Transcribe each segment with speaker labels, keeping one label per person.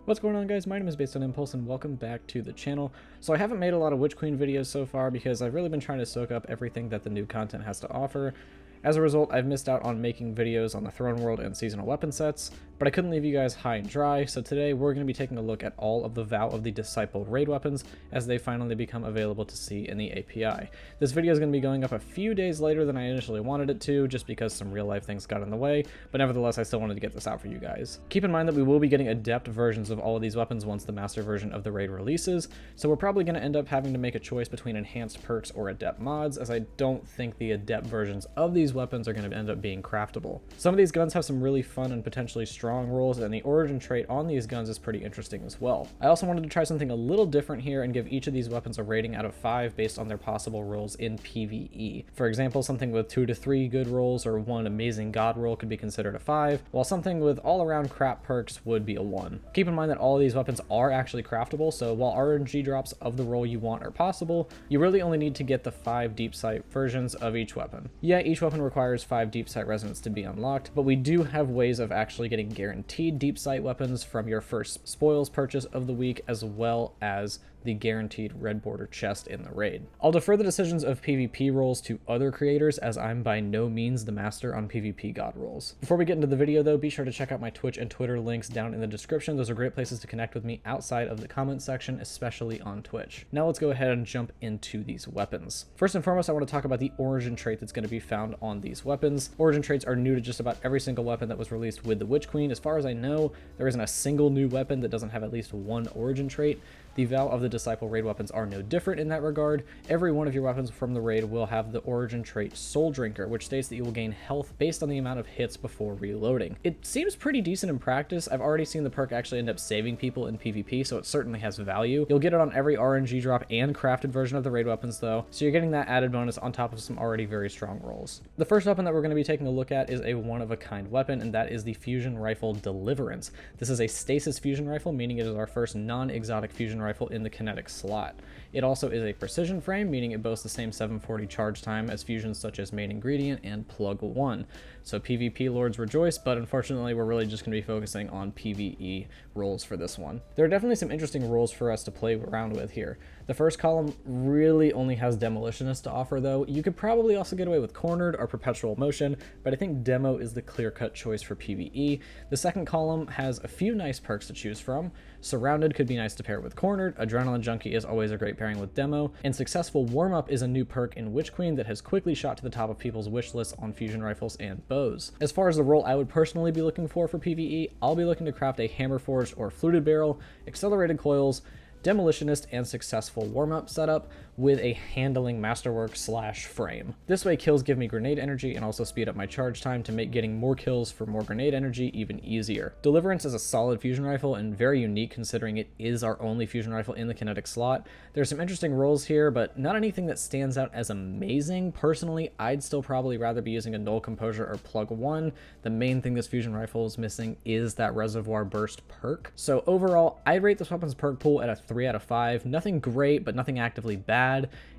Speaker 1: What's going on, guys? My name is BasedOnImpulse and welcome back to the channel. So I haven't made a lot of Witch Queen videos so far because I've really been trying to soak up everything that the new content has to offer. As a result, I've missed out on making videos on the Throne World and seasonal weapon sets, but I couldn't leave you guys high and dry, so today we're going to be taking a look at all of the Vow of the Disciple raid weapons as they finally become available to see in the API. This video is going to be going up a few days later than I initially wanted it to, just because some real life things got in the way, but nevertheless I still wanted to get this out for you guys. Keep in mind that we will be getting adept versions of all of these weapons once the master version of the raid releases, so we're probably going to end up having to make a choice between enhanced perks or adept mods, as I don't think the adept versions of these weapons are going to end up being craftable. Some of these guns have some really fun and potentially strong rolls, and the origin trait on these guns is pretty interesting as well. I also wanted to try something a little different here and give each of these weapons a rating out of 5 based on their possible rolls in PvE. For example, something with 2 to 3 good rolls or 1 amazing god roll could be considered a 5, while something with all around crap perks would be a 1. Keep in mind that all of these weapons are actually craftable, so while RNG drops of the roll you want are possible, you really only need to get the 5 deep sight versions of each weapon. Yeah, each weapon requires 5 deep sight resonance to be unlocked, but we do have ways of actually getting guaranteed deep sight weapons from your first spoils purchase of the week, as well as the guaranteed red border chest in the raid. I'll defer the decisions of PvP roles to other creators, as I'm by no means the master on PvP god roles. Before we get into the video though, be sure to check out my Twitch and Twitter links down in the description. Those are great places to connect with me outside of the comment section, especially on Twitch. Now let's go ahead and jump into these weapons. First and foremost, I want to talk about the origin trait that's going to be found on these weapons. Origin traits are new to just about every single weapon that was released with the Witch Queen. As far as I know, there isn't a single new weapon that doesn't have at least one origin trait. The Vow of the Disciple raid weapons are no different in that regard. Every one of your weapons from the raid will have the origin trait Soul Drinker, which states that you will gain health based on the amount of hits before reloading. It seems pretty decent in practice. I've already seen the perk actually end up saving people in PvP, so it certainly has value. You'll get it on every RNG drop and crafted version of the raid weapons though, so you're getting that added bonus on top of some already very strong rolls. The first weapon that we're going to be taking a look at is a one-of-a-kind weapon, and that is the fusion rifle Deliverance. This is a stasis fusion rifle, meaning it is our first non-exotic fusion rifle in the kinetic slot. It also is a precision frame, meaning it boasts the same 740 charge time as fusions such as Main Ingredient and Plug 1. So PvP lords rejoice, but unfortunately we're really just going to be focusing on PvE rolls for this one. There are definitely some interesting rolls for us to play around with here. The first column really only has Demolitionist to offer though. You could probably also get away with Cornered or Perpetual Motion, but I think Demo is the clear-cut choice for PvE. The second column has a few nice perks to choose from. Surrounded could be nice to pair with Cornered, Adrenaline Junkie is always a great pairing with Demo, and Successful Warm-Up is a new perk in Witch Queen that has quickly shot to the top of people's wish lists on fusion rifles and bows. As far as the role I would personally be looking for PvE, I'll be looking to craft a Hammer Forged or Fluted Barrel, Accelerated Coils, Demolitionist, and Successful Warm-Up setup with a Handling Masterwork / frame. This way kills give me grenade energy and also speed up my charge time to make getting more kills for more grenade energy even easier. Deliverance is a solid fusion rifle and very unique considering it is our only fusion rifle in the kinetic slot. There's some interesting rolls here, but not anything that stands out as amazing. Personally, I'd still probably rather be using a Null Composure or Plug 1. The main thing this fusion rifle is missing is that Reservoir Burst perk. So overall, I'd rate this weapon's perk pool at a 3 out of 5. Nothing great, but nothing actively bad.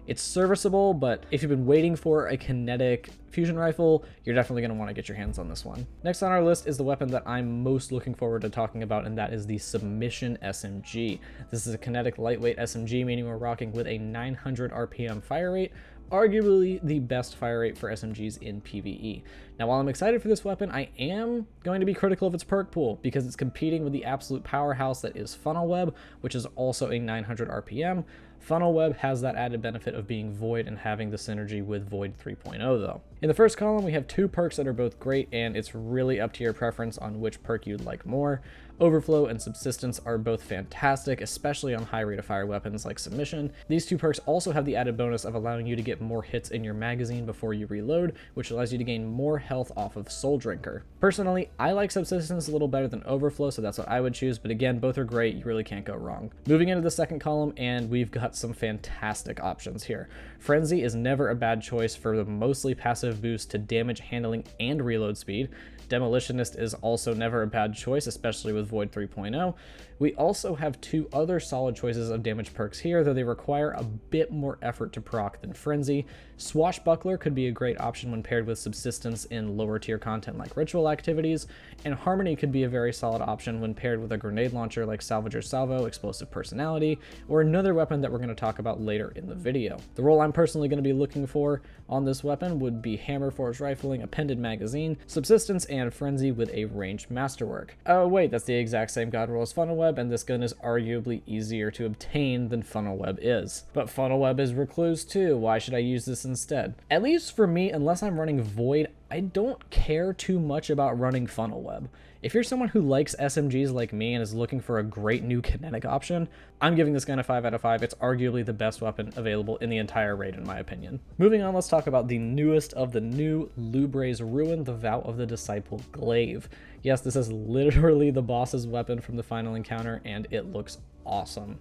Speaker 1: It's serviceable, but if you've been waiting for a kinetic fusion rifle, you're definitely going to want to get your hands on this one. Next on our list is the weapon that I'm most looking forward to talking about, and that is the Submission SMG. This is a kinetic lightweight SMG, meaning we're rocking with a 900 RPM fire rate, arguably the best fire rate for SMGs in PvE. Now, while I'm excited for this weapon, I am going to be critical of its perk pool because it's competing with the absolute powerhouse that is Funnel Web, which is also a 900 RPM. Funnel Web has that added benefit of being Void and having the synergy with Void 3.0 though. In the first column, we have 2 perks that are both great, and it's really up to your preference on which perk you'd like more. Overflow and Subsistence are both fantastic, especially on high rate of fire weapons like Submission. These 2 perks also have the added bonus of allowing you to get more hits in your magazine before you reload, which allows you to gain more health off of Soul Drinker. Personally, I like Subsistence a little better than Overflow, so that's what I would choose, but again, both are great, you really can't go wrong. Moving into the second column, and we've got some fantastic options here. Frenzy is never a bad choice for the mostly passive boost to damage handling and reload speed. Demolitionist is also never a bad choice, especially with Void 3.0. We also have two other solid choices of damage perks here, though they require a bit more effort to proc than Frenzy. Swashbuckler could be a great option when paired with Subsistence in lower tier content like ritual activities, and Harmony could be a very solid option when paired with a grenade launcher like Salvager's Salvo, Explosive Personality, or another weapon that we're going to talk about later in the video. The role I'm personally going to be looking for on this weapon would be Hammer Forged Rifling, Appended Magazine, Subsistence, and Frenzy with a ranged masterwork. Oh wait, that's the exact same god roll as Funnel Web, and this gun is arguably easier to obtain than Funnel Web is. But Funnel Web is Recluse too, why should I use this instead? At least for me, unless I'm running Void, I don't care too much about running Funnel Web. If you're someone who likes SMGs like me and is looking for a great new kinetic option, I'm giving this gun a 5 out of 5. It's arguably the best weapon available in the entire raid in my opinion. Moving on, let's talk about the newest of the new Lubrae's Ruin, the Vow of the Disciple Glaive. Yes, this is literally the boss's weapon from the final encounter, and it looks awesome.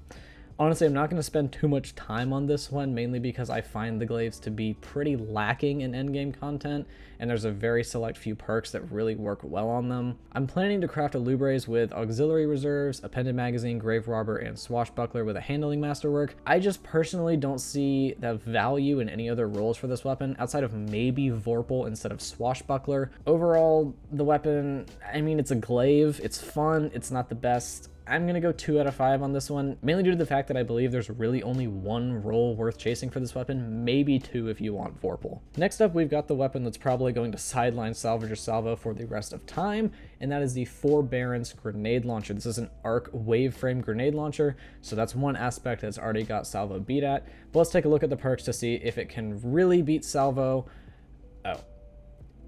Speaker 1: Honestly, I'm not going to spend too much time on this one, mainly because I find the glaives to be pretty lacking in endgame content, and there's a very select few perks that really work well on them. I'm planning to craft a Lubrae's with auxiliary reserves, appended magazine, grave robber, and swashbuckler with a handling masterwork. I just personally don't see the value in any other roles for this weapon, outside of maybe Vorpal instead of swashbuckler. Overall, the weapon, I mean, it's a glaive, it's fun, it's not the best. I'm going to go 2 out of 5 on this one, mainly due to the fact that I believe there's really only one role worth chasing for this weapon, maybe 2 if you want Vorpal. Next up, we've got the weapon that's probably going to sideline Salvager's Salvo for the rest of time, and that is the Forbearance Grenade Launcher. This is an Arc wave frame grenade launcher, so that's one aspect that's already got Salvo beat at. But let's take a look at the perks to see if it can really beat Salvo. Oh.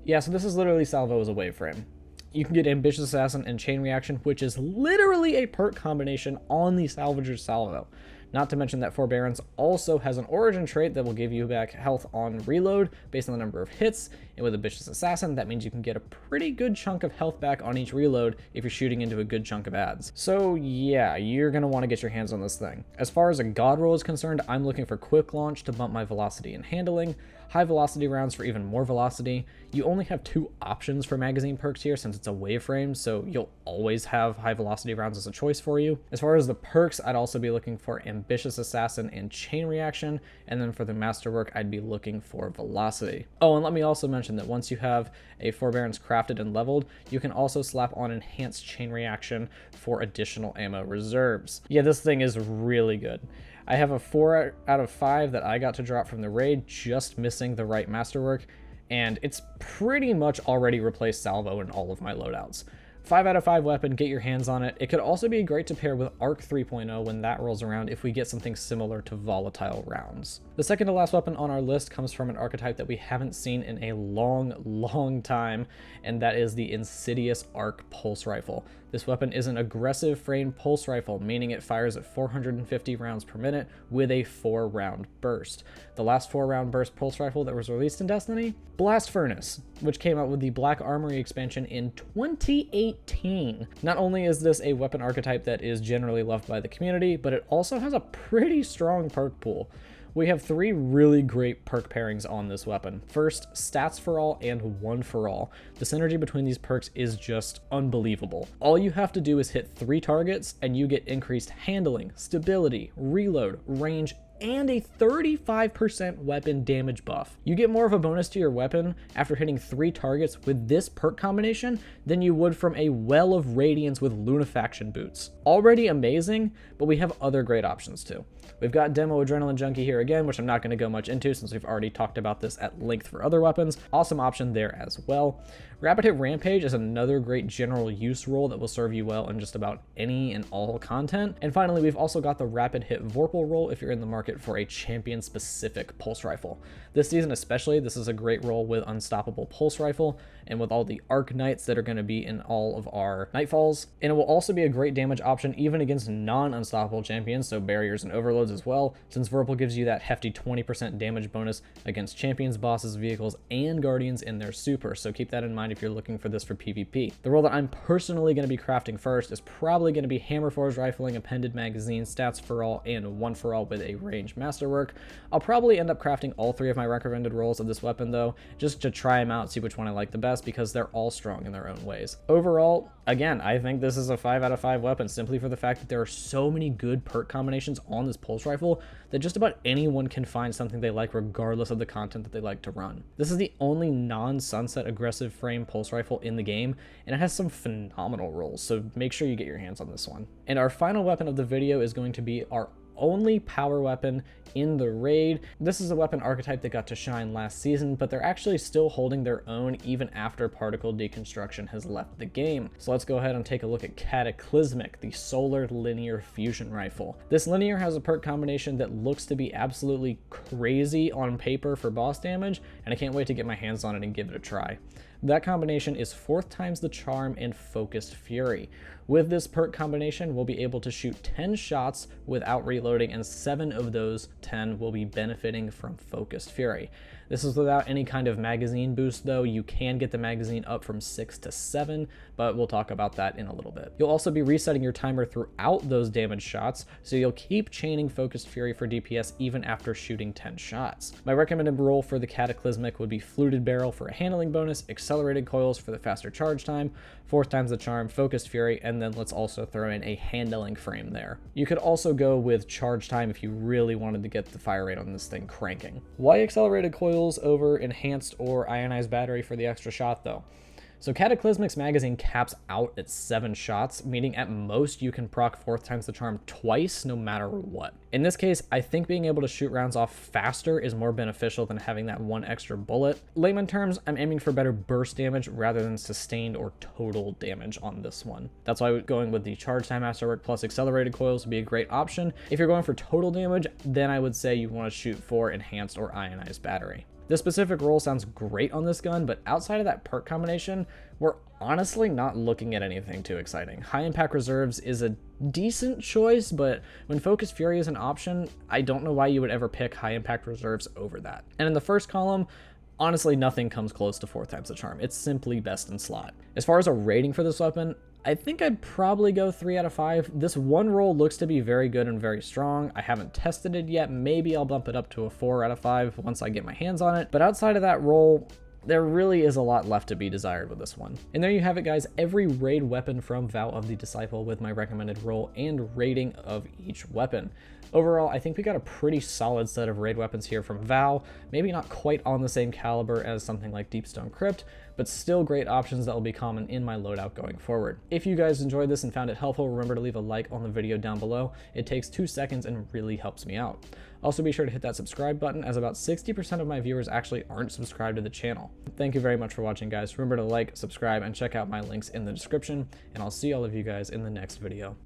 Speaker 1: Yeah, so this is literally Salvo as a wave frame. You can get Ambitious Assassin and Chain Reaction, which is literally a perk combination on the Salvager's Salvo. Not to mention that Forbearance also has an origin trait that will give you back health on reload based on the number of hits, and with Ambitious Assassin, that means you can get a pretty good chunk of health back on each reload if you're shooting into a good chunk of adds. So yeah, you're going to want to get your hands on this thing. As far as a god roll is concerned, I'm looking for Quick Launch to bump my velocity and handling, high velocity rounds for even more velocity. You only have 2 options for magazine perks here since it's a wave frame, so you'll always have high velocity rounds as a choice for you. As far as the perks, I'd also be looking for Ambitious Assassin and Chain Reaction, and then for the masterwork, I'd be looking for velocity. Oh, and let me also mention that once you have a Forbearance crafted and leveled, you can also slap on Enhanced Chain Reaction for additional ammo reserves. Yeah, this thing is really good. I have a 4 out of 5 that I got to drop from the raid, just missing the right masterwork, and it's pretty much already replaced Salvo in all of my loadouts. 5 out of 5 weapon, get your hands on it. It could also be great to pair with Arc 3.0 when that rolls around if we get something similar to volatile rounds. The second to last weapon on our list comes from an archetype that we haven't seen in a long time, and that is the Insidious Arc Pulse Rifle. This weapon is an aggressive framed pulse rifle, meaning it fires at 450 rounds per minute with a 4-round burst. The last 4-round burst pulse rifle that was released in Destiny? Blast Furnace, which came out with the Black Armory expansion in 2018. Not only is this a weapon archetype that is generally loved by the community, but it also has a pretty strong perk pool. We have 3 really great perk pairings on this weapon. First, Stats for All and One for All. The synergy between these perks is just unbelievable. All you have to do is hit 3 targets and you get increased handling, stability, reload, range, and a 35% weapon damage buff. You get more of a bonus to your weapon after hitting 3 targets with this perk combination than you would from a Well of Radiance with Lunafaction boots. Already amazing, but we have other great options too. We've got Demo Adrenaline Junkie here again, which I'm not going to go much into since we've already talked about this at length for other weapons. Awesome option there as well. Rapid Hit Rampage is another great general use role that will serve you well in just about any and all content. And finally, we've also got the Rapid Hit Vorpal role if you're in the market for a champion-specific pulse rifle. This season especially, this is a great role with Unstoppable Pulse Rifle and with all the Arc Knights that are going to be in all of our Nightfalls. And it will also be a great damage option even against non-unstoppable champions, so barriers and overloads as well, since Vorpal gives you that hefty 20% damage bonus against champions, bosses, vehicles, and guardians in their super, so keep that in mind if you're looking for this for PvP. The role that I'm personally going to be crafting first is probably going to be Hammer Forged Rifling, Appended Magazine, Stats for All, and One for All with a range masterwork. I'll probably end up crafting all 3 of my recommended rolls of this weapon though, just to try them out, see which one I like the best, because they're all strong in their own ways. Overall, again, I think this is a 5 out of 5 weapon, simply for the fact that there are so many good perk combinations on this pulse rifle that just about anyone can find something they like regardless of the content that they like to run. This is the only non-sunset aggressive frame pulse rifle in the game, and it has some phenomenal rolls, so make sure you get your hands on this one. And our final weapon of the video is going to be our only power weapon in the raid. This is a weapon archetype that got to shine last season, but they're actually still holding their own even after particle deconstruction has left the game. So let's go ahead and take a look at Cataclysmic, the solar linear fusion rifle. This linear has a perk combination that looks to be absolutely crazy on paper for boss damage, and I can't wait to get my hands on it and give it a try. That combination is 4th times the charm and focused fury. With this perk combination, we'll be able to shoot 10 shots without reloading, and 7 of those 10 will be benefiting from focused fury. This is without any kind of magazine boost though. You can get the magazine up from 6 to 7, but we'll talk about that in a little bit. You'll also be resetting your timer throughout those damage shots, so you'll keep chaining focused fury for DPS even after shooting 10 shots. My recommended roll for the Cataclysmic would be fluted barrel for a handling bonus, accelerated coils for the faster charge time, 4th times the charm, focused fury, and then let's also throw in a handling frame there. You could also go with charge time if you really wanted to get the fire rate on this thing cranking. Why accelerated coils over enhanced or ionized battery for the extra shot though? So Cataclysmic's magazine caps out at 7 shots, meaning at most you can proc 4th times the charm twice no matter what. In this case, I think being able to shoot rounds off faster is more beneficial than having that 1 extra bullet. Layman terms, I'm aiming for better burst damage rather than sustained or total damage on this one. That's why going with the charge time masterwork plus accelerated coils would be a great option. If you're going for total damage, then I would say you want to shoot for enhanced or ionized battery. This specific roll sounds great on this gun, but outside of that perk combination, we're honestly not looking at anything too exciting. High impact reserves is a decent choice, but when focused fury is an option, I don't know why you would ever pick high impact reserves over that. And in the first column, honestly, nothing comes close to 4th times the charm. It's simply best in slot. As far as a rating for this weapon, I think I'd probably go 3 out of 5. This one roll looks to be very good and very strong. I haven't tested it yet. Maybe I'll bump it up to a 4 out of 5 once I get my hands on it. But outside of that roll, there really is a lot left to be desired with this one. And there you have it, guys. Every raid weapon from Vow of the Disciple with my recommended roll and rating of each weapon. Overall, I think we got a pretty solid set of raid weapons here from Vow. Maybe not quite on the same caliber as something like Deepstone Crypt, but still great options that will be common in my loadout going forward. If you guys enjoyed this and found it helpful, remember to leave a like on the video down below. It takes 2 seconds and really helps me out. Also be sure to hit that subscribe button, as about 60% of my viewers actually aren't subscribed to the channel. Thank you very much for watching, guys. Remember to like, subscribe, and check out my links in the description, and I'll see all of you guys in the next video.